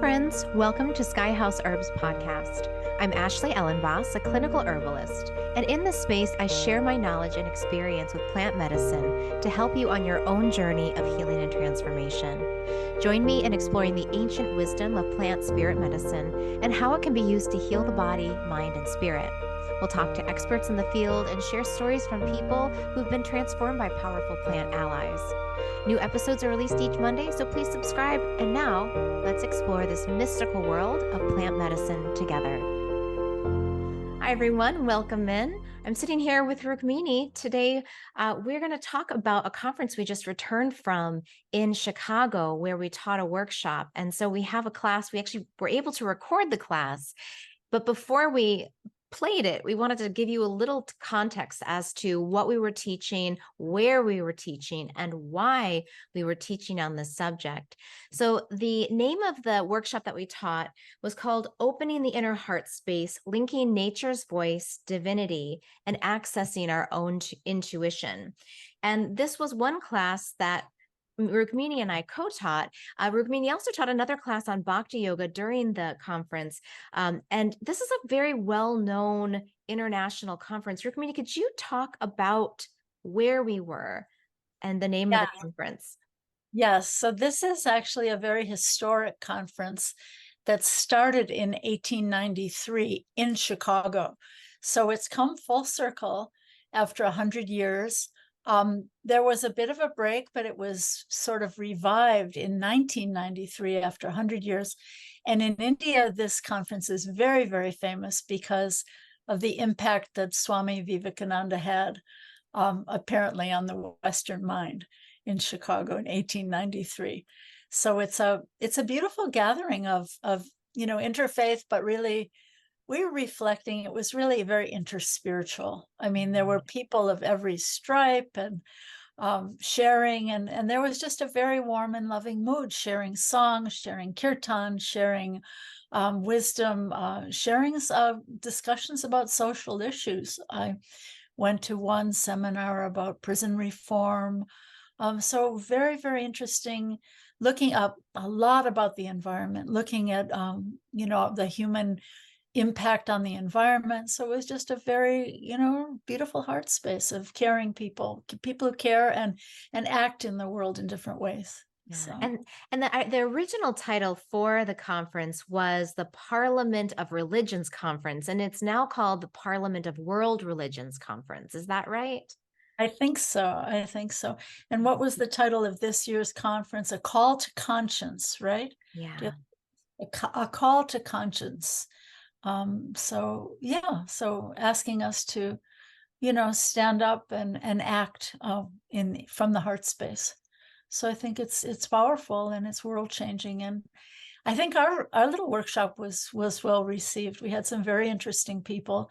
friends. Welcome to Sky House Herbs podcast. I'm Ashley Ellenvoss, a clinical herbalist, and in this space, I share my knowledge and experience with plant medicine to help you on your own journey of healing and transformation. Join me in exploring the ancient wisdom of plant spirit medicine and how it can be used to heal the body, mind, and spirit. We'll talk to experts in the field and share stories from people who've been transformed by powerful plant allies. New episodes are released each Monday, so please subscribe. And now, let's explore this mystical world of plant medicine together. Hi, everyone. Welcome in. I'm sitting here with Rukmini. Today, we're going to talk about a conference we just returned from in Chicago, where we taught a workshop. And so we have a class. We actually were able to record the class. But before we played it, we wanted to give you a little context as to what we were teaching, where we were teaching, and why we were teaching on this subject. So the name of the workshop that we taught was called Opening the Inner Heart Space, Linking Nature's Voice, Divinity, and Accessing Our Own Intuition. And this was one class that Rukmini and I co-taught. Rukmini also taught another class on Bhakti Yoga during the conference. And this is a very well-known international conference. Rukmini, could you talk about where we were and the name of the conference? Yes, so this is actually a very historic conference that started in 1893 in Chicago. So it's come full circle after 100 years. There was a bit of a break, but it was sort of revived in 1993 after 100 years. And in India, this conference is very, very famous because of the impact that Swami Vivekananda had, apparently on the Western mind in Chicago in 1893. So it's a beautiful gathering of interfaith, but really we were reflecting, it was really very interspiritual. I mean, there were people of every stripe and sharing, and there was just a very warm and loving mood, sharing songs, sharing kirtan, sharing wisdom, sharing discussions about social issues. I went to one seminar about prison reform. So very, very interesting, looking up a lot about the environment, looking at, the human impact on the environment. So it was just a very, beautiful heart space of caring people who care and act in the world in different ways. Yeah. So. And the original title for the conference was the Parliament of Religions Conference, and it's now called the Parliament of World Religions Conference. Is that right? I think so. And what was the title of this year's conference? A Call to Conscience, right? Yeah. A call to conscience. So asking us to, stand up and act from the heart space. So I think it's powerful and it's world changing. And I think our little workshop was well received. We had some very interesting people.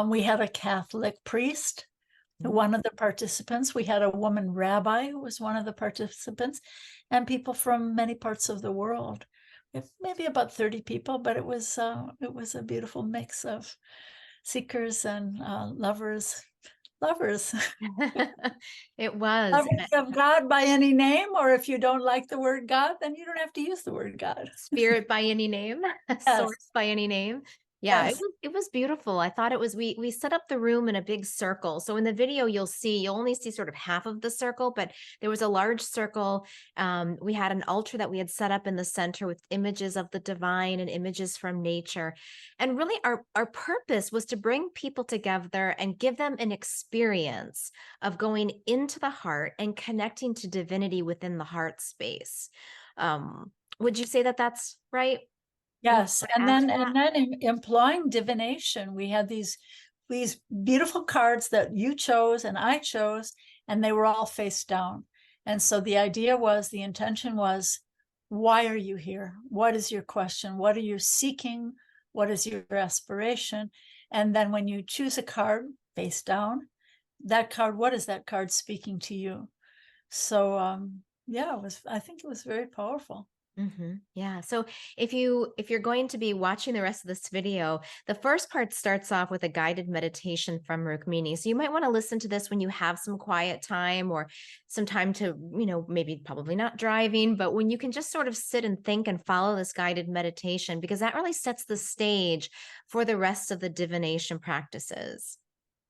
We had a Catholic priest, one of the participants. We had a woman rabbi who was one of the participants, and people from many parts of the world. Maybe about 30 people, but it was a beautiful mix of seekers and lovers. It was. Lovers of God by any name, or if you don't like the word God, then you don't have to use the word God. Spirit by any name, Yes. Source by any name. Yeah, Yes. it was beautiful. I thought it was, we set up the room in a big circle. So in the video, you'll only see sort of half of the circle, but there was a large circle. We had an altar that we had set up in the center with images of the divine and images from nature. And really our purpose was to bring people together and give them an experience of going into the heart and connecting to divinity within the heart space. Would you say that that's right? Yes, and then employing divination, we had these beautiful cards that you chose and I chose, and they were all face down. And so the intention was, why are you here? What is your question? What are you seeking? What is your aspiration? And then when you choose a card face down, that card, what is that card speaking to you? So I think it was very powerful. Yeah. So if you're going to be watching the rest of this video, the first part starts off with a guided meditation from Rukmini. So you might want to listen to this when you have some quiet time or some time to, maybe probably not driving, but when you can just sort of sit and think and follow this guided meditation, because that really sets the stage for the rest of the divination practices.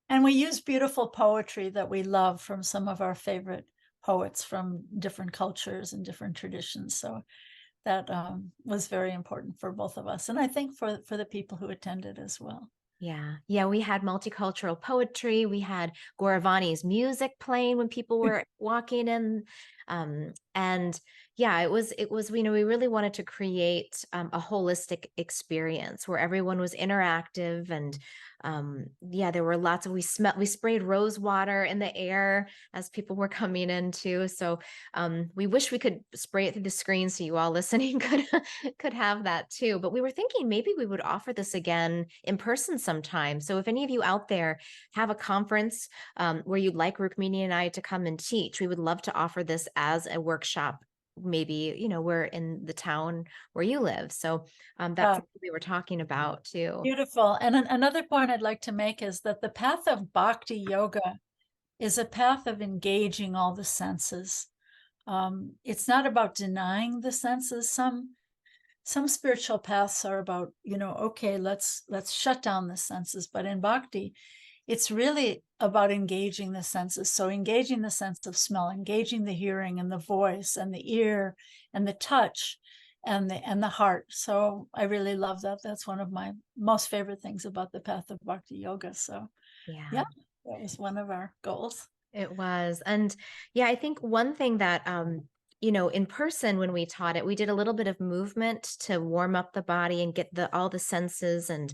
And we use beautiful poetry that we love from some of our favorite poets from different cultures and different traditions. So that was very important for both of us. And I think for the people who attended as well. Yeah. Yeah. We had multicultural poetry. We had Goravani's music playing when people were walking in. And yeah, it was, we really wanted to create a holistic experience where everyone was interactive and yeah, there were lots of, we sprayed rose water in the air as people were coming in too. So we wish we could spray it through the screen so you all listening could have that too. But we were thinking maybe we would offer this again in person sometime. So if any of you out there have a conference where you'd like Rukmini and I to come and teach, we would love to offer this as a workshop. Maybe we're in the town where you live, so that's what we were talking about too. Beautiful. And another point I'd like to make is that the path of bhakti yoga is a path of engaging all the senses. It's not about denying the senses. Some spiritual paths are about, okay, let's shut down the senses. But in bhakti, it's really about engaging the senses. So engaging the sense of smell, engaging the hearing and the voice and the ear and the touch and the heart. So I really love that. That's one of my most favorite things about the path of bhakti yoga. So yeah, that was one of our goals. It was. And yeah, I think one thing that in person when we taught it, we did a little bit of movement to warm up the body and get all the senses and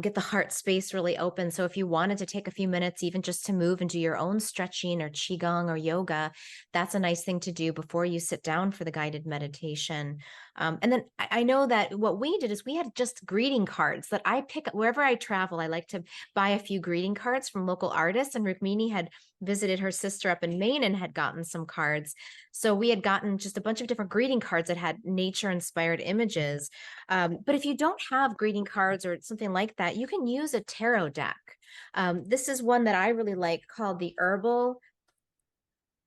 get the heart space really open. So if you wanted to take a few minutes, even just to move and do your own stretching or qigong or yoga, that's a nice thing to do before you sit down for the guided meditation. And then I know that what we did is we had just greeting cards that I pick up wherever I travel. I like to buy a few greeting cards from local artists, and Rukmini had visited her sister up in Maine and had gotten some cards. So we had gotten just a bunch of different greeting cards that had nature inspired images. But if you don't have greeting cards or something like that, you can use a tarot deck. This is one that I really like called the Herbal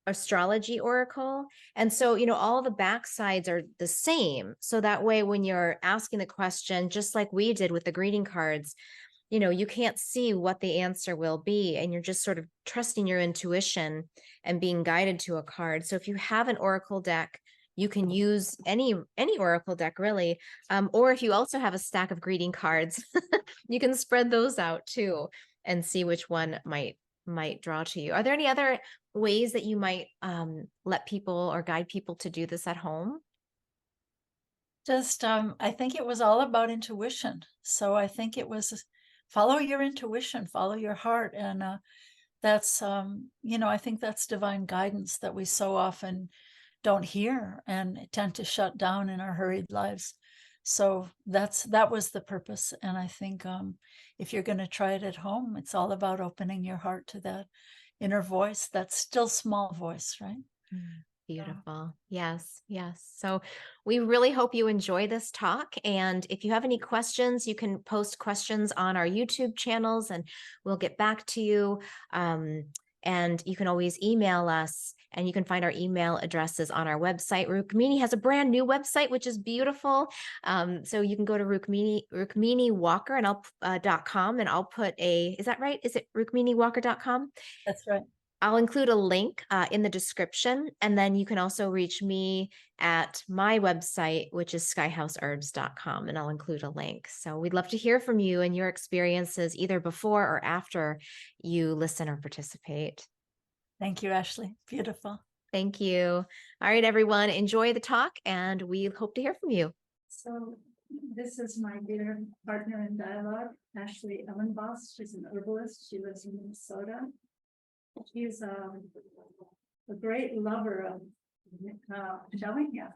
Astrology Oracle. And so, all the back sides are the same. So that way, when you're asking the question, just like we did with the greeting cards, you can't see what the answer will be. And you're just sort of trusting your intuition and being guided to a card. So if you have an oracle deck, you can use any oracle deck really. Or if you also have a stack of greeting cards, you can spread those out too and see which one might draw to you. Are there any other ways that you might let people or guide people to do this at home? Just, I think it was all about intuition. So I think it was follow your intuition, follow your heart. And that's, I think that's divine guidance that we so often don't hear and tend to shut down in our hurried lives. So that was the purpose. And I think if you're going to try it at home, it's all about opening your heart to that inner voice, that still small voice, right? Beautiful. Yes. So we really hope you enjoy this talk. And if you have any questions, you can post questions on our YouTube channels and we'll get back to you. And you can always email us, and you can find our email addresses on our website. Rukmini has a brand new website, which is beautiful. So you can go to Rukmini Walker and .com, and I'll put is that right? Is it RukminiWalker.com? That's right. I'll include a link in the description, and then you can also reach me at my website, which is skyhouseherbs.com, and I'll include a link. So we'd love to hear from you and your experiences either before or after you listen or participate. Thank you, Ashley. Beautiful. Thank you. All right, everyone, enjoy the talk, and we hope to hear from you. So this is my dear partner in dialogue, Ashley Ellenboss. She's an herbalist. She lives in Minnesota. She's a great lover of showing. Yeah.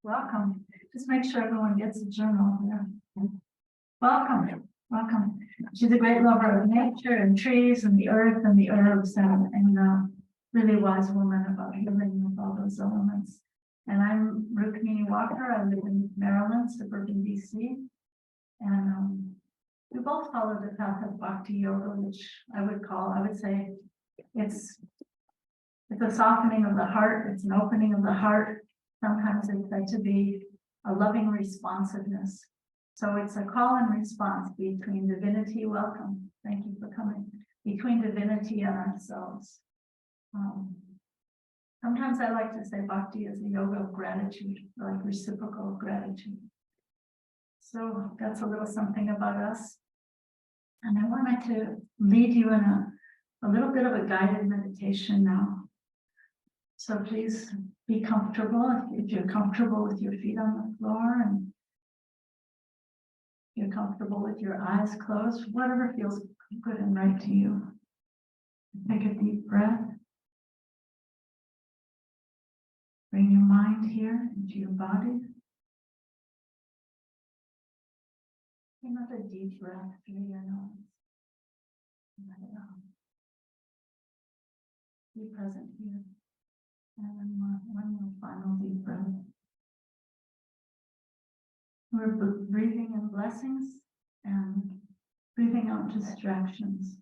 Welcome. Just make sure everyone gets a journal. Yeah. Welcome. She's a great lover of nature and trees and the earth and the herbs and really wise woman about healing with all those elements. And I'm Rukmini Walker. I live in Maryland, suburban DC. And we both follow the path of Bhakti Yoga, which I would say it's a softening of the heart. It's an opening of the heart. Sometimes it's said to be a loving responsiveness. So it's a call and response between divinity, welcome, thank you for coming, between divinity and ourselves. Sometimes I like to say bhakti is a yoga of gratitude, like reciprocal gratitude. So that's a little something about us. And I wanted to lead you in a little bit of a guided meditation now. So please be comfortable. If you're comfortable with your feet on the floor and you're comfortable with your eyes closed, whatever feels good and right to you. Take a deep breath. Bring your mind here into your body. Another deep breath through your nose. Let it out. Be present here. And one more final deep breath. We're breathing in blessings and breathing out distractions.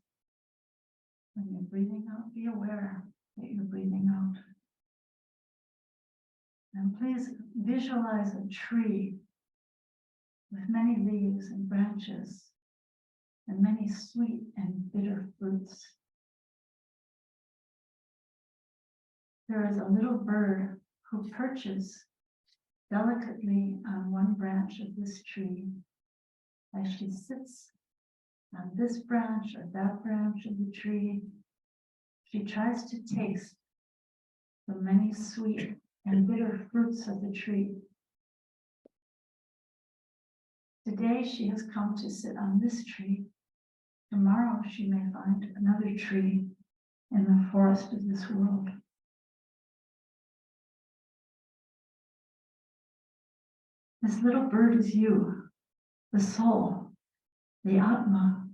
When you're breathing out, be aware that you're breathing out. And please visualize a tree with many leaves and branches and many sweet and bitter fruits. There is a little bird who perches delicately on one branch of this tree. As she sits on this branch or that branch of the tree, she tries to taste the many sweet and bitter fruits of the tree. Today she has come to sit on this tree. Tomorrow she may find another tree in the forest of this world. This little bird is you, the soul, the Atma.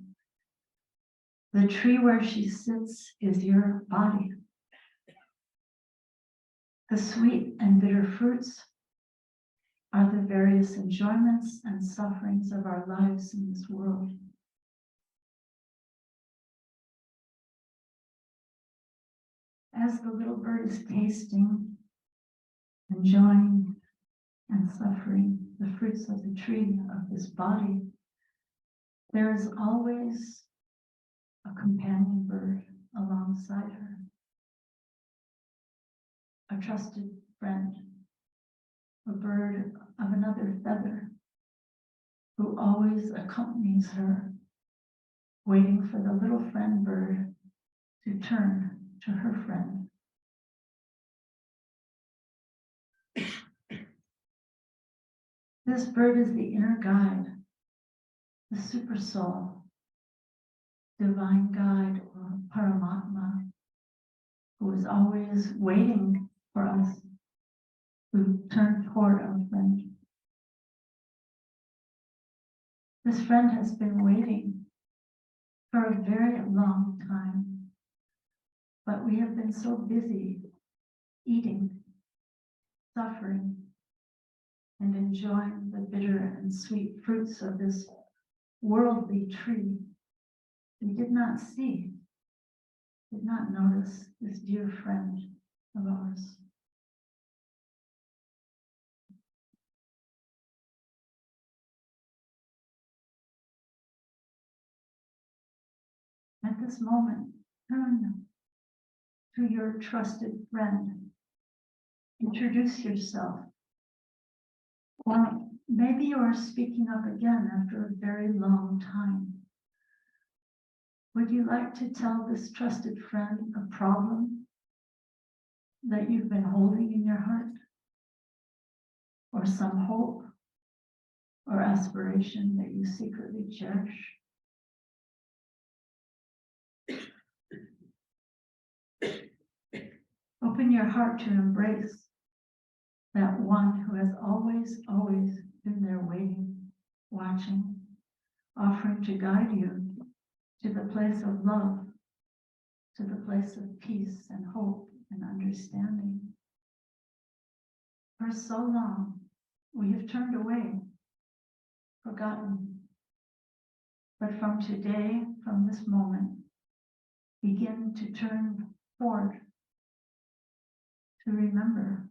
The tree where she sits is your body. The sweet and bitter fruits are the various enjoyments and sufferings of our lives in this world. As the little bird is tasting, enjoying, and suffering the fruits of the tree of this body, there is always a companion bird alongside her, a trusted friend, a bird of another feather, who always accompanies her, waiting for the little friend bird to turn to her friend. This bird is the inner guide, the super soul, divine guide, or Paramatma, who is always waiting for us to turn toward our friend. This friend has been waiting for a very long time, but we have been so busy eating, suffering, and enjoying the bitter and sweet fruits of this worldly tree. We did not see, did not notice this dear friend of ours. At this moment, turn to your trusted friend. Introduce yourself. Or maybe you are speaking up again after a very long time. Would you like to tell this trusted friend a problem that you've been holding in your heart? Or some hope or aspiration that you secretly cherish? Open your heart to embrace that one who has always, always been there waiting, watching, offering to guide you to the place of love, to the place of peace and hope and understanding. For so long, we have turned away, forgotten. But from today, from this moment, begin to turn forward, to remember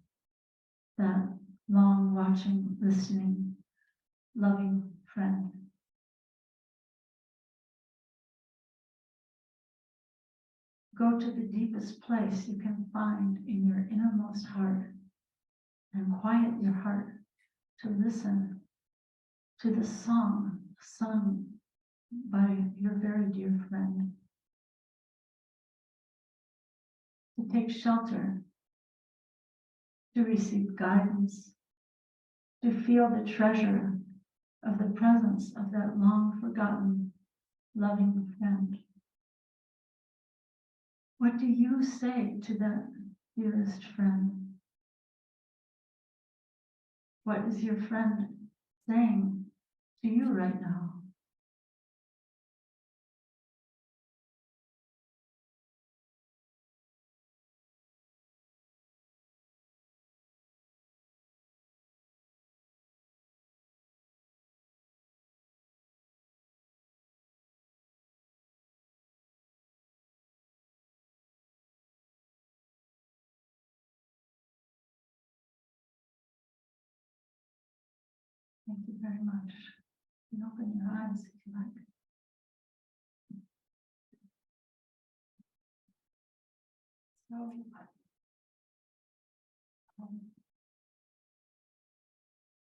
that long watching, listening, loving friend. Go to the deepest place you can find in your innermost heart and quiet your heart to listen to the song sung by your very dear friend. To take shelter, to receive guidance, to feel the treasure of the presence of that long forgotten, loving friend. What do you say to that dearest friend? What is your friend saying to you right now? Thank you very much. You can open your eyes if you like. So,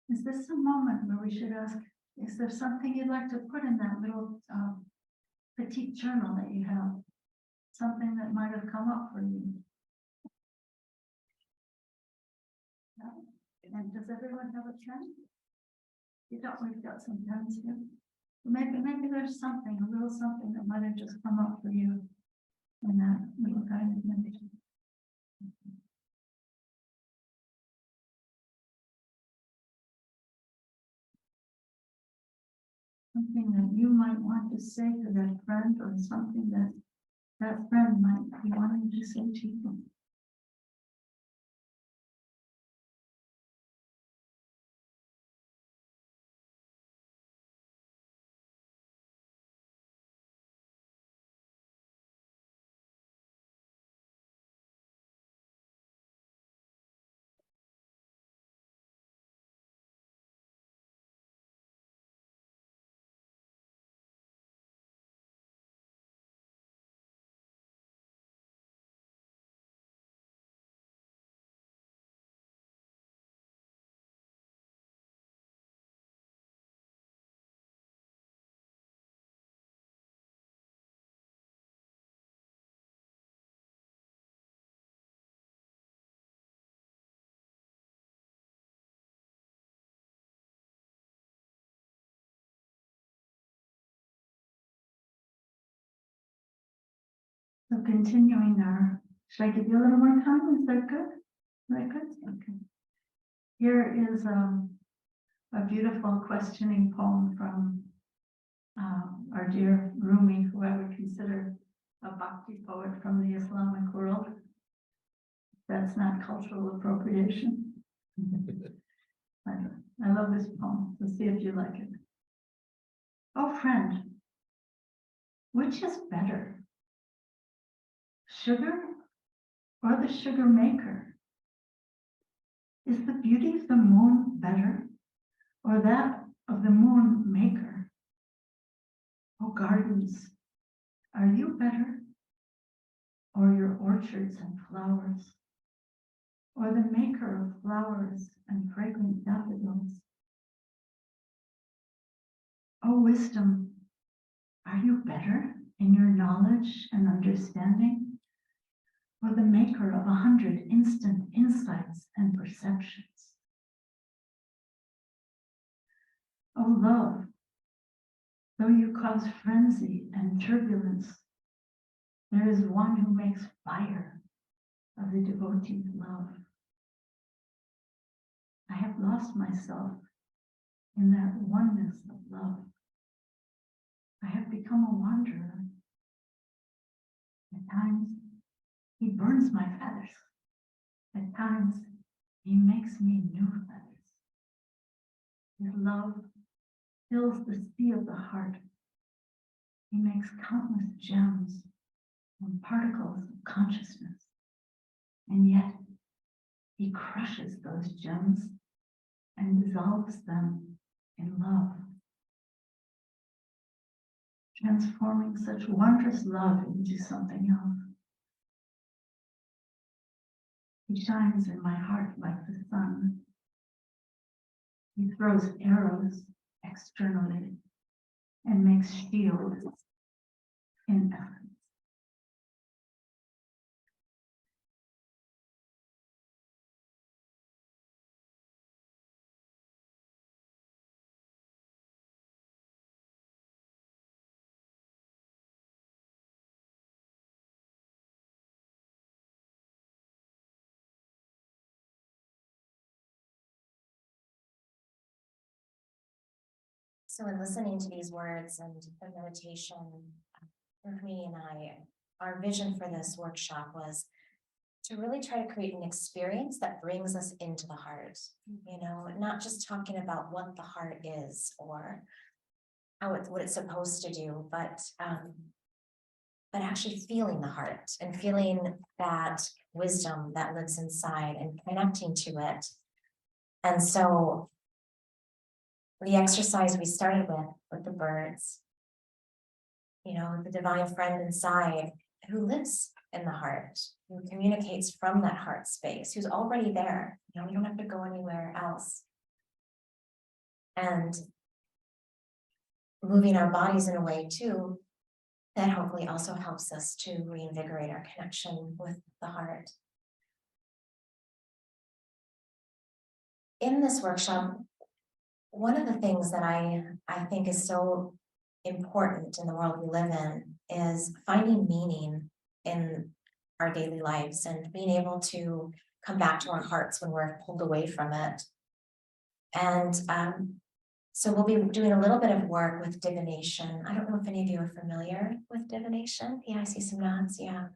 is this a moment where we should ask, is there something you'd like to put in that little petite journal that you have? Something that might have come up for you? No? And does everyone have a pen? You don't, we've got some pens here. Maybe there's something, a little something that might have just come up for you in that little kind of meditation. Something that you might want to say to that friend, or something that that friend might be wanting to say to you. So continuing our, should I give you a little more time? Is that good? Right, good? Okay. Here is a beautiful questioning poem from our dear Rumi, who I would consider a bhakti poet from the Islamic world. That's not cultural appropriation. I love this poem. Let's see if you like it. Oh, friend, which is better? Sugar or the sugar maker? Is the beauty of the moon better, or that of the moon maker? Oh, gardens, are you better, or your orchards and flowers, or the maker of flowers and fragrant daffodils? Oh, wisdom, are you better in your knowledge and understanding, or the maker of 100 instant insights and perceptions? Oh, love, though you cause frenzy and turbulence, there is one who makes fire of the devotee's love. I have lost myself in that oneness of love. I have become a wanderer. At times, he burns my feathers. At times, He makes me new feathers. His love fills the sea of the heart. He makes countless gems and particles of consciousness. And yet, he crushes those gems and dissolves them in love, transforming such wondrous love into something else. He shines in my heart like the sun. He throws arrows externally and makes shields in essence. So in listening to these words and the meditation, Rukmini and our vision for this workshop was to really try to create an experience that brings us into the heart, not just talking about what the heart is or what it's supposed to do, but actually feeling the heart and feeling that wisdom that lives inside and connecting to it. And so the exercise we started with the birds, the divine friend inside who lives in the heart, who communicates from that heart space, who's already there. We don't have to go anywhere else. And moving our bodies in a way too, that hopefully also helps us to reinvigorate our connection with the heart. In this workshop, one of the things that I think is so important in the world we live in is finding meaning in our daily lives and being able to come back to our hearts when we're pulled away from it. And so we'll be doing a little bit of work with divination. I don't know if any of you are familiar with divination. Yeah, I see some nods. Yeah.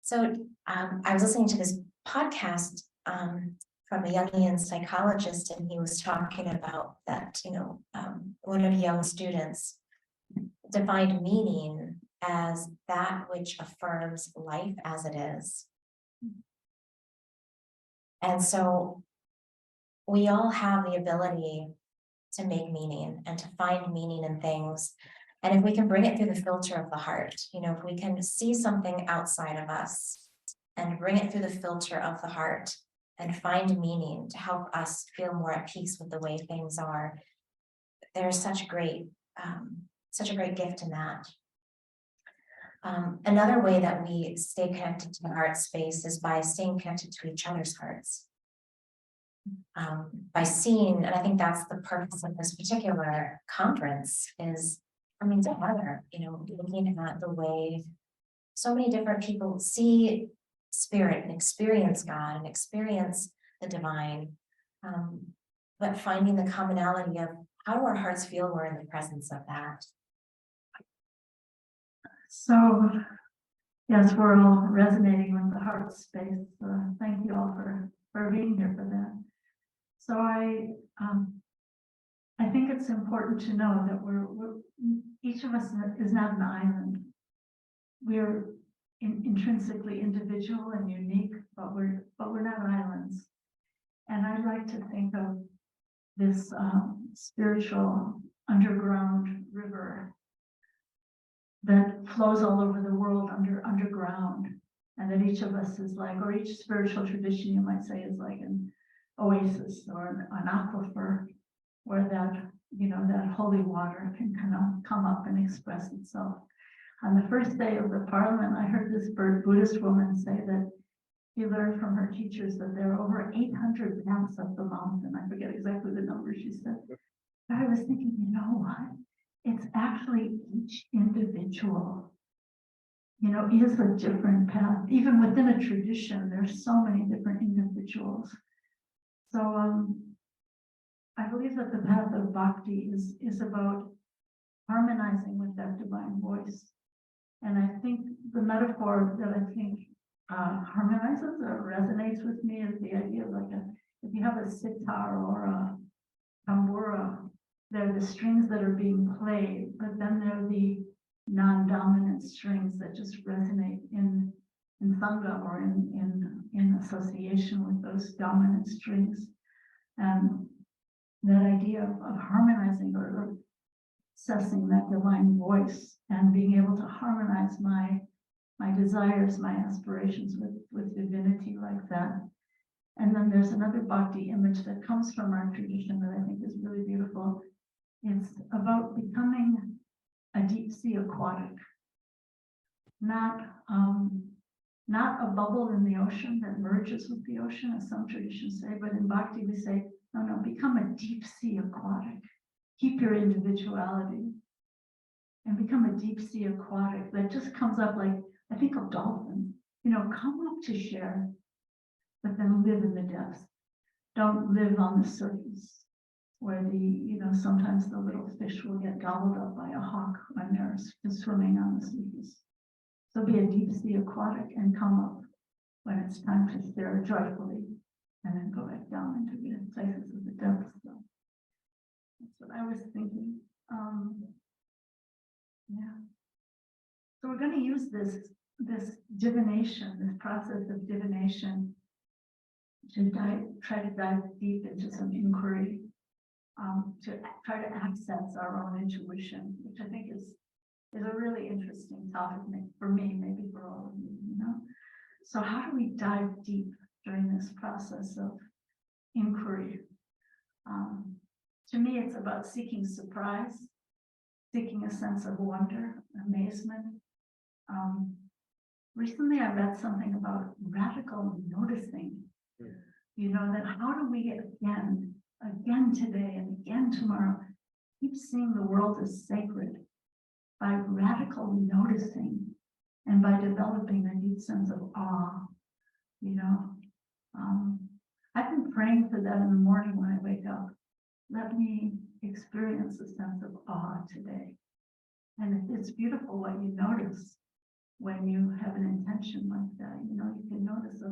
So I was listening to this podcast from a Jungian psychologist, and he was talking about that, one of young students defined meaning as that which affirms life as it is. And so we all have the ability to make meaning and to find meaning in things. And if we can bring it through the filter of the heart, if we can see something outside of us and bring it through the filter of the heart and find meaning to help us feel more at peace with the way things are, there's such a great gift in that. Another way that we stay connected to the heart space is by staying connected to each other's hearts. By seeing, and I think that's the purpose of this particular conference, is coming together, looking at the way so many different people see spirit and experience God and experience the divine, but finding the commonality of how do our hearts feel we're in the presence of that. So, yes, we're all resonating with the heart space. Thank you all for being here for that. So I think it's important to know that we're each of us is not an island. We're intrinsically individual and unique, but we're not islands. And I like to think of this spiritual underground river that flows all over the world underground, and that each of us is like, or each spiritual tradition, you might say, is like an oasis or an aquifer where that holy water can kind of come up and express itself. On the first day of the Parliament, I heard this Buddhist woman say that she learned from her teachers that there are over 800 paths up the mountain. I forget exactly the number she said. But I was thinking, you know what? It's actually each individual, is a different path. Even within a tradition, there's so many different individuals. So I believe that the path of bhakti is about harmonizing with that divine voice. And I think the metaphor that I think harmonizes or resonates with me is the idea of if you have a sitar or a tambura, they're the strings that are being played, but then they're the non-dominant strings that just resonate in sangha or in association with those dominant strings. And that idea of harmonizing or accessing that divine voice and being able to harmonize my desires, my aspirations with divinity like that. And then there's another bhakti image that comes from our tradition that I think is really beautiful. It's about becoming a deep sea aquatic, not a bubble in the ocean that merges with the ocean, as some traditions say, but in bhakti we say, no, become a deep sea aquatic. Keep your individuality and become a deep sea aquatic that just comes up like, I think of dolphin, come up to share, but then live in the depths. Don't live on the surface where sometimes the little fish will get gobbled up by a hawk when they're swimming on the surface. So be a deep sea aquatic and come up when it's time to share joyfully and then go back down into the places of the depths. So that's what I was thinking. Yeah. So we're going to use this divination, this process of divination, to try to dive deep into some inquiry, to try to access our own intuition, which I think is a really interesting topic for me, maybe for all of you, So how do we dive deep during this process of inquiry? To me, it's about seeking surprise, seeking a sense of wonder, amazement. Recently, I read something about radical noticing. That how do we again today and again tomorrow, keep seeing the world as sacred by radical noticing and by developing a deep sense of awe. I've been praying for that in the morning when I wake up. Let me experience a sense of awe today. And it's beautiful what you notice when you have an intention like that. You can notice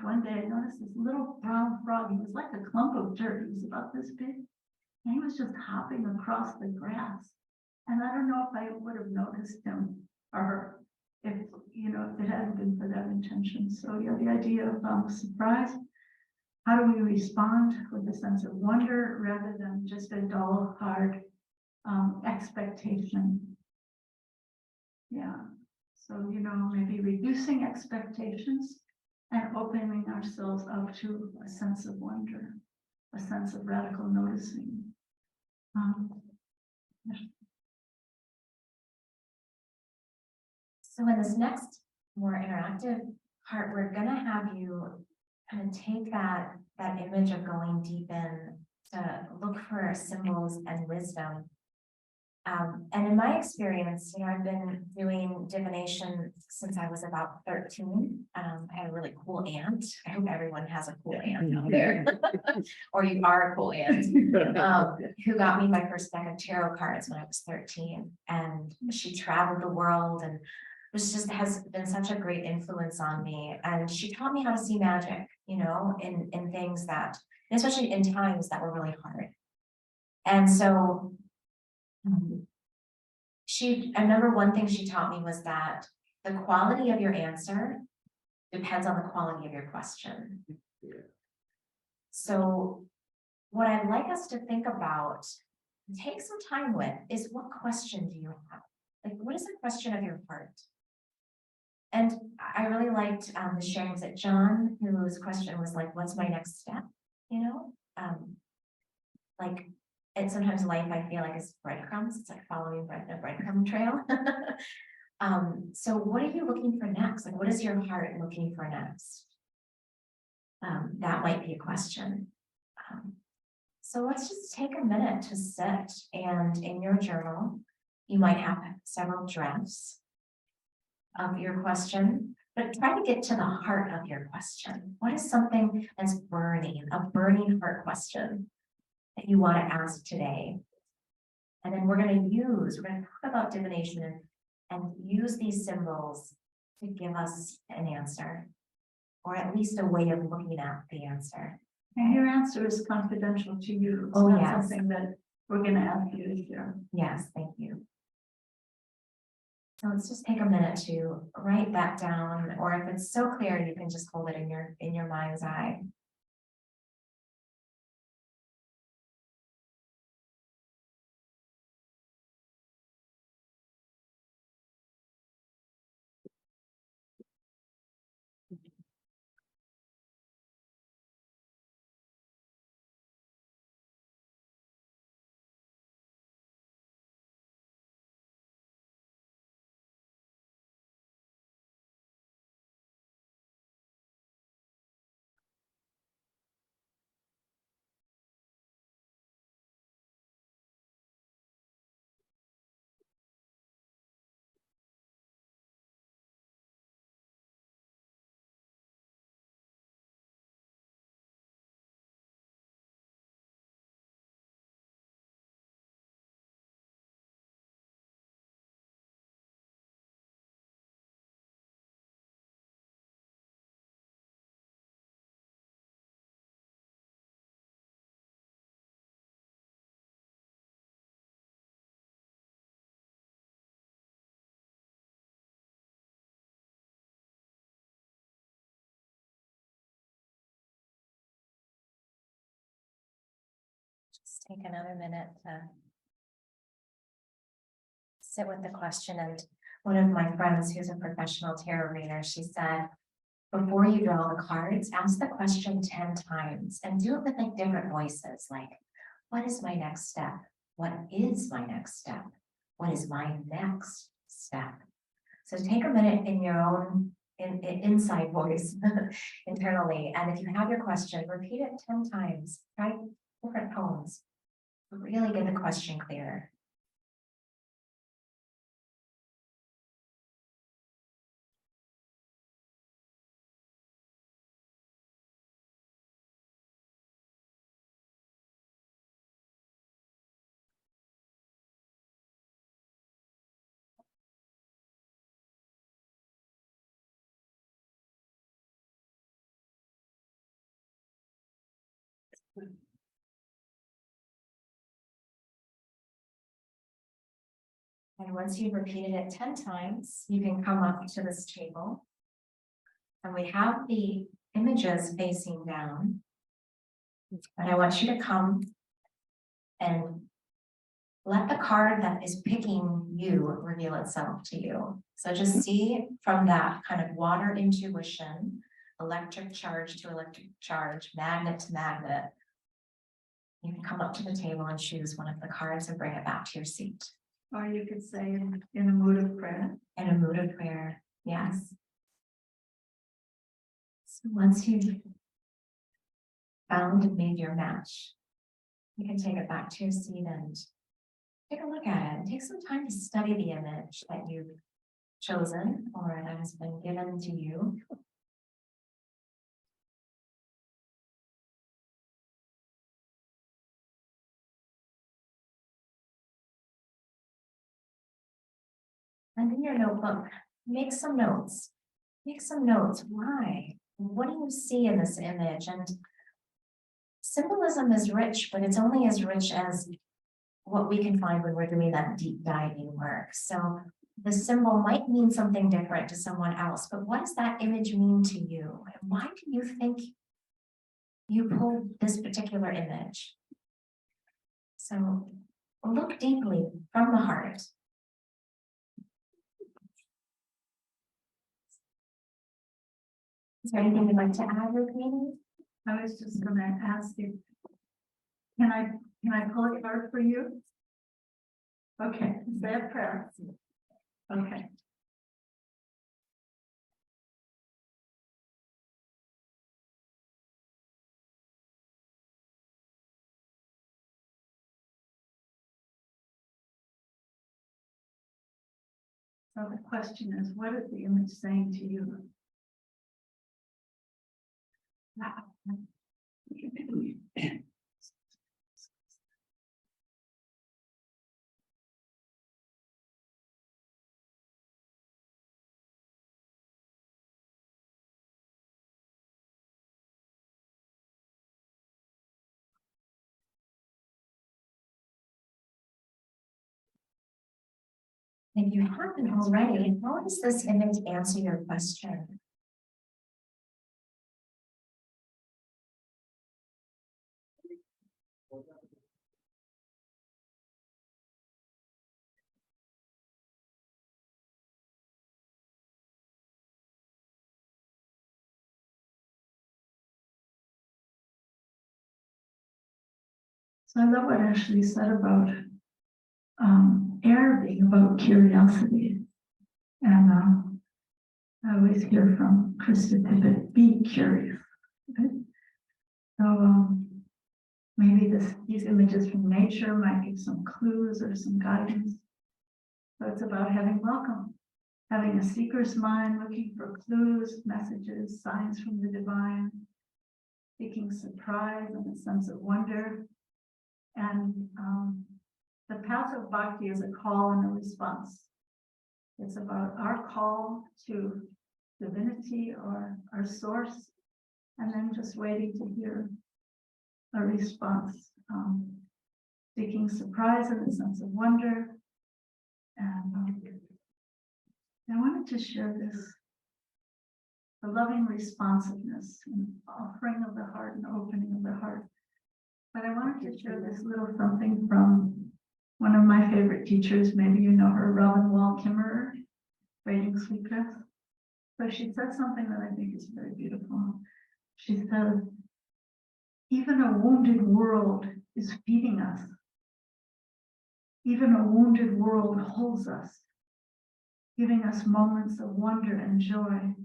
one day I noticed this little brown frog. He was like a clump of dirt. He was about this big. And he was just hopping across the grass. And I don't know if I would have noticed him or her if it hadn't been for that intention. So yeah, the idea of surprise. How do we respond with a sense of wonder rather than just a dull, hard expectation? Yeah. So, maybe reducing expectations and opening ourselves up to a sense of wonder, a sense of radical noticing. So in this next more interactive part, we're going to have you kind of take that image of going deep in to look for symbols and wisdom. And in my experience, I've been doing divination since I was about 13. I had a really cool aunt. I hope everyone has a cool aunt out there, or you are a cool aunt, who got me my first deck of tarot cards when I was 13. And she traveled the world and has been such a great influence on me. And she taught me how to see magic, in things that, especially in times that were really hard. And so I remember one thing she taught me was that the quality of your answer depends on the quality of your question. Yeah. So what I'd like us to think about, take some time with, is what question do you have? Like, what is the question of your heart? And I really liked the sharing. Was it John whose question was like, what's my next step? And sometimes life, I feel like, is breadcrumbs. It's like following a breadcrumb trail. So what are you looking for next? Like, what is your heart looking for next? That might be a question. So let's just take a minute to sit, and in your journal, you might have several drafts of your question, but try to get to the heart of your question. What is something that's burning, a burning heart question that you want to ask today? And then we're going to talk about divination and use these symbols to give us an answer, or at least a way of looking at the answer. And your answer is confidential to you. It's Oh, not yes. something that we're gonna ask you to share. Yes, thank you. So let's just take a minute to write that down, or if it's so clear, you can just hold it in your mind's eye. Just take another minute to sit with the question. And one of my friends who's a professional tarot reader, she said, before you draw the cards, ask the question 10 times and do it with like different voices. Like, what is my next step? What is my next step? What is my next step? So take a minute in your own inside voice internally. And if you have your question, repeat it 10 times. Try different tones. Really get the question clear. And once you've repeated it 10 times, you can come up to this table. And we have the images facing down. And I want you to come and let the card that is picking you reveal itself to you. So just see from that kind of water intuition, electric charge to electric charge, magnet to magnet. You can come up to the table and choose one of the cards and bring it back to your seat. Or you could say in a mood of prayer. In a mood of prayer, yes. So once you've found and made your match, you can take it back to your seat and take a look at it. And take some time to study the image that you've chosen or that has been given to you. And in your notebook, make some notes. Make some notes. Why? What do you see in this image? And symbolism is rich, but it's only as rich as what we can find when we're doing that deep diving work. So the symbol might mean something different to someone else, but what does that image mean to you? And why do you think you pulled this particular image? So look deeply from the heart. Is there anything you'd like to add, Rukmini? I was just gonna ask you, can I pull a card for you? Okay, say a prayer. Okay. So the question is, what is the image saying to you? If you haven't already, how does this image answer your question? So I love what Ashley said about air being about curiosity. And I always hear from Krista Tippett, be curious. Right? So maybe these images from nature might give some clues or some guidance. So it's about having welcome, having a seeker's mind, looking for clues, messages, signs from the divine, seeking surprise and a sense of wonder. And the path of bhakti is a call and a response. It's about our call to divinity or our source, and then just waiting to hear a response, seeking surprise and a sense of wonder. And I wanted to share this, the loving responsiveness and offering of the heart and opening of the heart. But I wanted to share this little something from one of my favorite teachers. Maybe you know her, Robin Wall Kimmerer, Rating Sweetgrass. So she said something that I think is very beautiful. She said, even a wounded world is feeding us. Even a wounded world holds us, giving us moments of wonder and joy.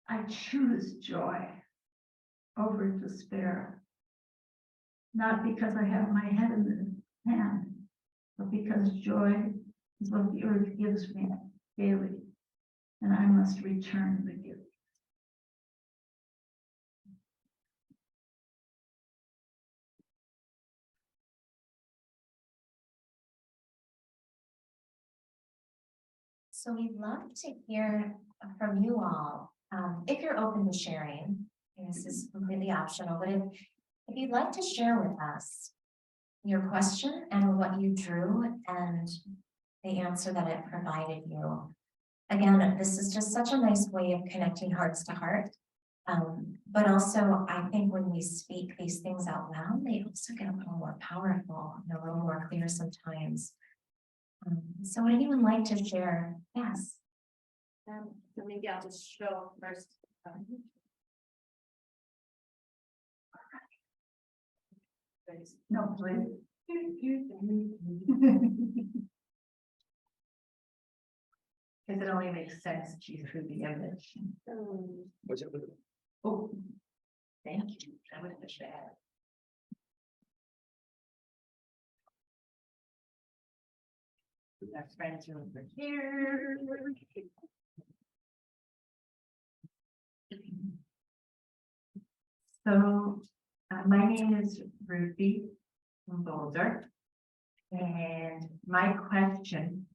I choose joy over despair, not because I have my head in the hand, but because joy is what the earth gives me daily, and I must return the gift. So we'd love to hear from you all. If you're open to sharing, and this is completely optional, but if you'd like to share with us your question and what you drew and the answer that it provided you. Again, this is just such a nice way of connecting hearts to heart. But also, I think when we speak these things out loud, they also get a little more powerful and a little more clear sometimes. So would anyone like to share? Yes. So maybe I'll just show first. No, please. Because it only makes sense to you through the image. Oh, thank you. I would have that. Our friends are over here. So my name is Ruthie from Boulder, and my question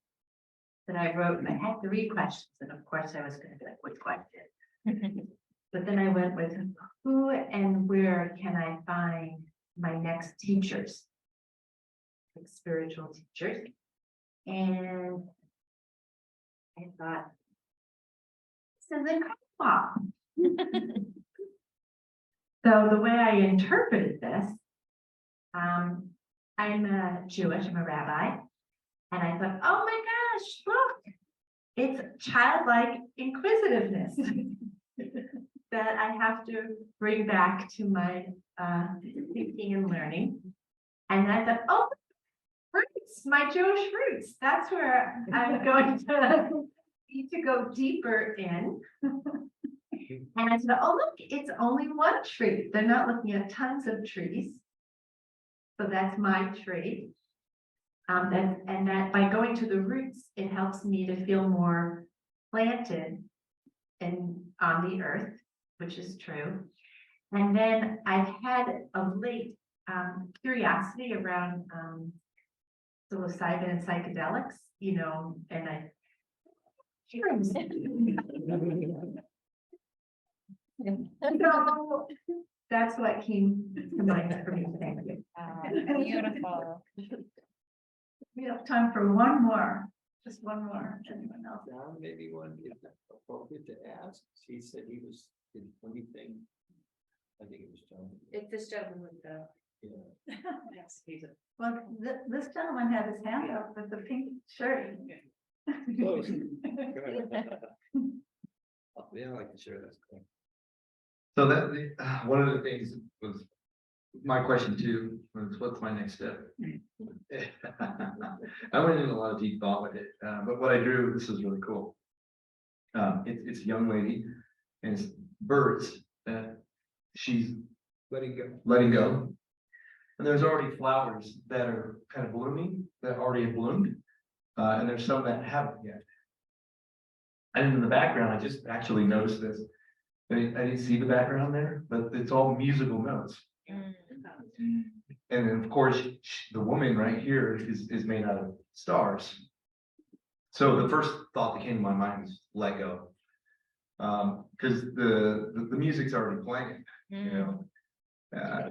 that I wrote, and I had 3 questions, and of course I was going to be like, which question? But then I went with who and where can I find my next teachers, like spiritual teachers? And I thought, this is incredible. So the way I interpreted this, I'm Jewish, I'm a rabbi, and I thought, oh my gosh, look, it's childlike inquisitiveness that I have to bring back to my thinking and learning. And I thought, oh, roots, my Jewish roots, that's where I'm going to need to go deeper in. And I said, oh, look, it's only one tree. They're not looking at tons of trees. So that's my tree. And that by going to the roots, it helps me to feel more planted and on the earth, which is true. And then I've had of late curiosity around psilocybin and psychedelics, you know, and I so that's what came to mind for me today. Beautiful. We have time for one more Just one more, anyone else? John, maybe one is appropriate to ask. He said he was in anything. I think it was John. It's this gentleman with the. Yeah. Yes, he's a. Well, this gentleman had his hand up with the pink shirt. Close. Yeah, I like to share that. Cool. So one of the things was my question too, was what's my next step? I went into a lot of deep thought with it, but what I drew, this is really cool. It's a young lady and it's birds that she's letting go. And there's already flowers that are kind of blooming, that already have bloomed. And there's some that haven't yet. And in the background, I just actually noticed this. I didn't see the background there, but it's all musical notes. And then of course, the woman right here is made out of stars. So the first thought that came to my mind was let go. Because the music's already playing, you know.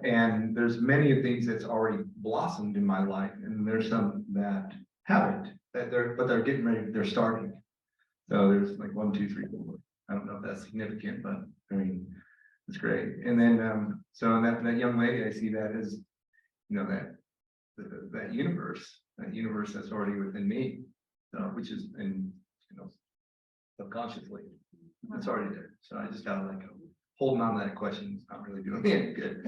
And there's many things that's already blossomed in my life, and there's some that haven't, but they're getting ready, they're starting. So there's like 1, 2, 3, 4. I don't know if that's significant, but I mean, it's great. And then, so that young lady, I see that as, you know, that universe that's already within me, which is, and you know, subconsciously, it's already there. So I just gotta let go. Holding on to that question is not really doing me any good.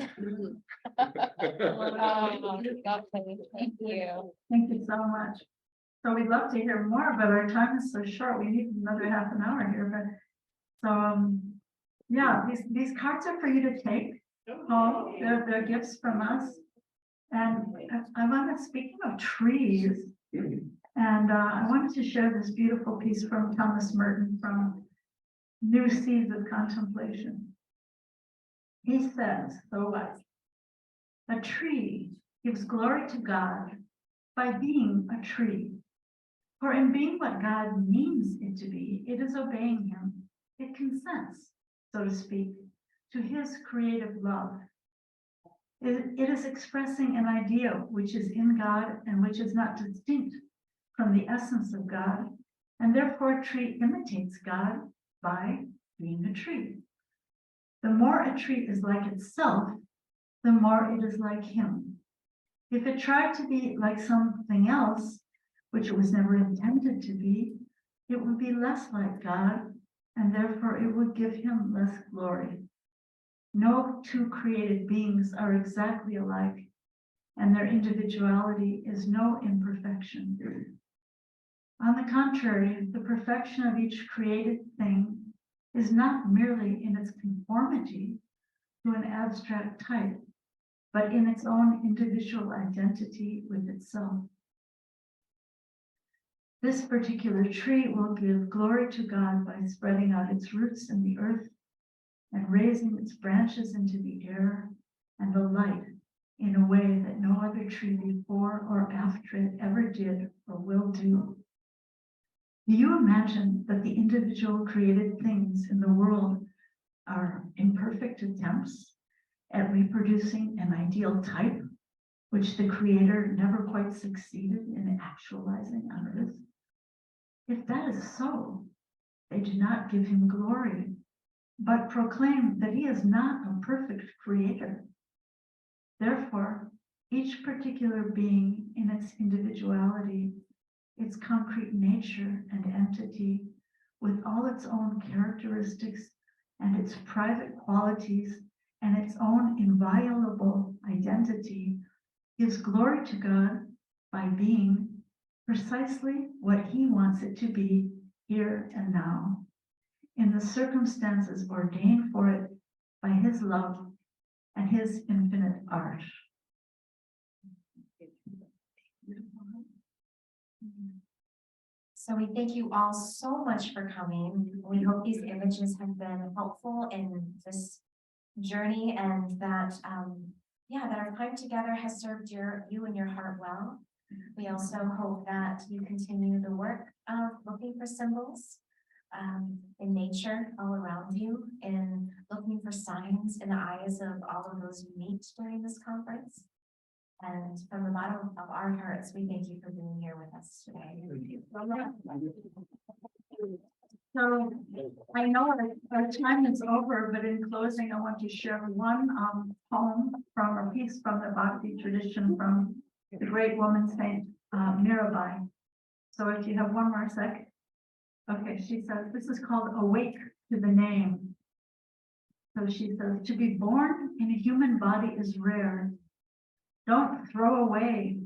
Thank you. Thank you so much. So we'd love to hear more, but our time is so short. We need another half an hour here, but so yeah, these cards are for you to take home. They're gifts from us. And I wanted, speaking of trees, and I wanted to share this beautiful piece from Thomas Merton from New Seeds of Contemplation. He says, so what? A tree gives glory to God by being a tree. For in being what God means it to be, it is obeying him. It consents, so to speak, to his creative love. It is expressing an idea which is in God and which is not distinct from the essence of God, and therefore a tree imitates God by being a tree. The more a tree is like itself, the more it is like him. If it tried to be like something else, which it was never intended to be, it would be less like God, and therefore it would give him less glory. No two created beings are exactly alike, and their individuality is no imperfection. On the contrary, the perfection of each created thing is not merely in its conformity to an abstract type, but in its own individual identity with itself. This particular tree will give glory to God by spreading out its roots in the earth and raising its branches into the air and the light in a way that no other tree before or after it ever did or will do. Do you imagine that the individual created things in the world are imperfect attempts at reproducing an ideal type, which the Creator never quite succeeded in actualizing on earth? If that is so, they do not give him glory, but proclaim that he is not a perfect creator. Therefore, each particular being in its individuality, its concrete nature and entity, with all its own characteristics and its private qualities and its own inviolable identity, gives glory to God by being precisely what he wants it to be here and now, in the circumstances ordained for it by his love and his infinite art. So we thank you all so much for coming. We hope these images have been helpful in this journey, and that that our time together has served you and your heart well. We also hope that you continue the work of looking for symbols in nature all around you, and looking for signs in the eyes of all of those you meet during this conference. And from the bottom of our hearts, we thank you for being here with us today. So I know our time is over, but in closing, I want to share one poem from a piece from the Bhakti tradition from the great woman Saint Mirabai. So if you have one more sec. Okay, she says, this is called Awake to the Name. So she says, to be born in a human body is rare. Don't throw away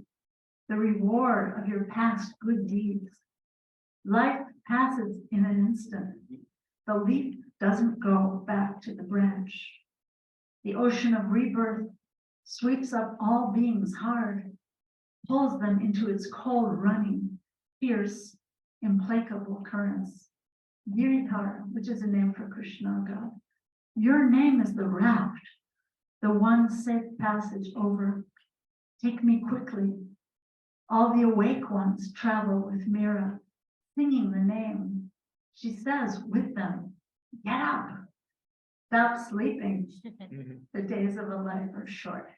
the reward of your past good deeds. Life passes in an instant. The leaf doesn't go back to the branch. The ocean of rebirth sweeps up all beings hard, pulls them into its cold running, fierce, implacable currents. Giridhara, which is a name for Krishna, God. Your name is the raft, the one safe passage over. Take me quickly. All the awake ones travel with Mira, singing the name. She says with them, get up, stop sleeping. The days of a life are short.